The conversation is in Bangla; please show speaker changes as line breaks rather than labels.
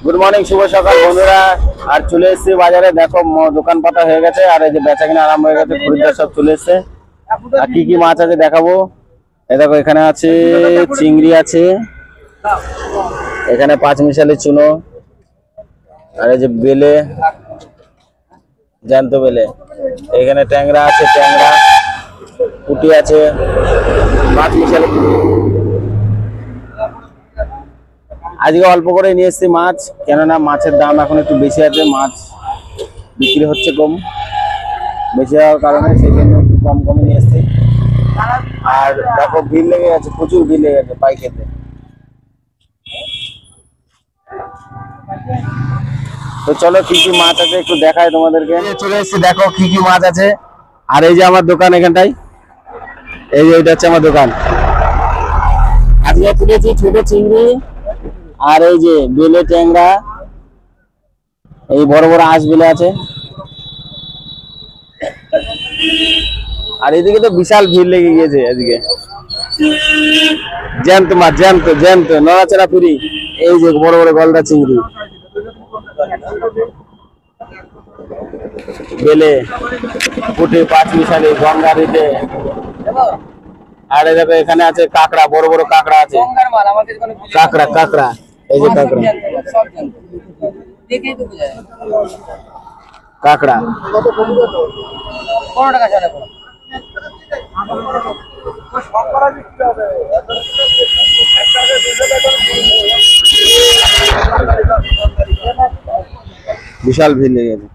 গুড মর্নিং, শুভ সকাল বন্ধুরা। আর চলে এসেছি বাজারে, দেখো দোকান পাতা হয়ে গেছে আর এই যে বেচা কিনা আরম্ভ হয়ে গেছে, খরিদ্দার সব চলে এসছে। আর কি কি মাছ আছে দেখাবো। এই দেখো এখানে আছে চিংড়ি আছে, এখানে পাঁচমিশালি চুনো, আর এই যে বেলে, জ্যান্ত বেলে। এখানে ট্যাংরা আছে, ট্যাংরা পুঁটি আছে, পাঁচমিশালি পুঁটি। আজকে অল্প করে নিয়ে এসেছি মাছ, কেননা মাছের দাম এখন একটু বেশি আছে, মাছ বিক্রি হচ্ছে কম, বেশি হওয়ার কারণে সেই জন্য একটু কম কম নিয়ে এসেছি। আর দেখো ভিড় লেগে গেছে, প্রচুর ভিড় লেগে গেছে পাই খেতে। তো চলো কি কি মাছ আছে একটু দেখাই তোমাদেরকে। চলে এসেছি, দেখো কি কি মাছ আছে। আর এই যে আমার দোকান এখানটাই, এই যে এটা হচ্ছে আমার দোকান। আজকে তুলেছি ছোট চিংড়ি, আর এই যে বেলে, ট্যাংরা, এই বড় বড় আঁশ বেলে আছে। আর এদিকে তো বিশাল ভিড় লেগে গিয়েছে আজকে। জ্যান্ত মাছ, জ্যান্ত জ্যান্ত নড়াচড়া পুরি। এই যে বড় বড় গলদা চিংড়ি, বেলে, পুঁটি, পাঁচমিশালি, গঙ্গা রিটে। আর এই দেখো এখানে আছে কাঁকড়া, বড় বড় কাঁকড়া আছে, কাঁকড়া কাঁকড়া, এই যে কাঁকড়া কাঁকড়া। বিশাল ভিড় লেগে গেছে।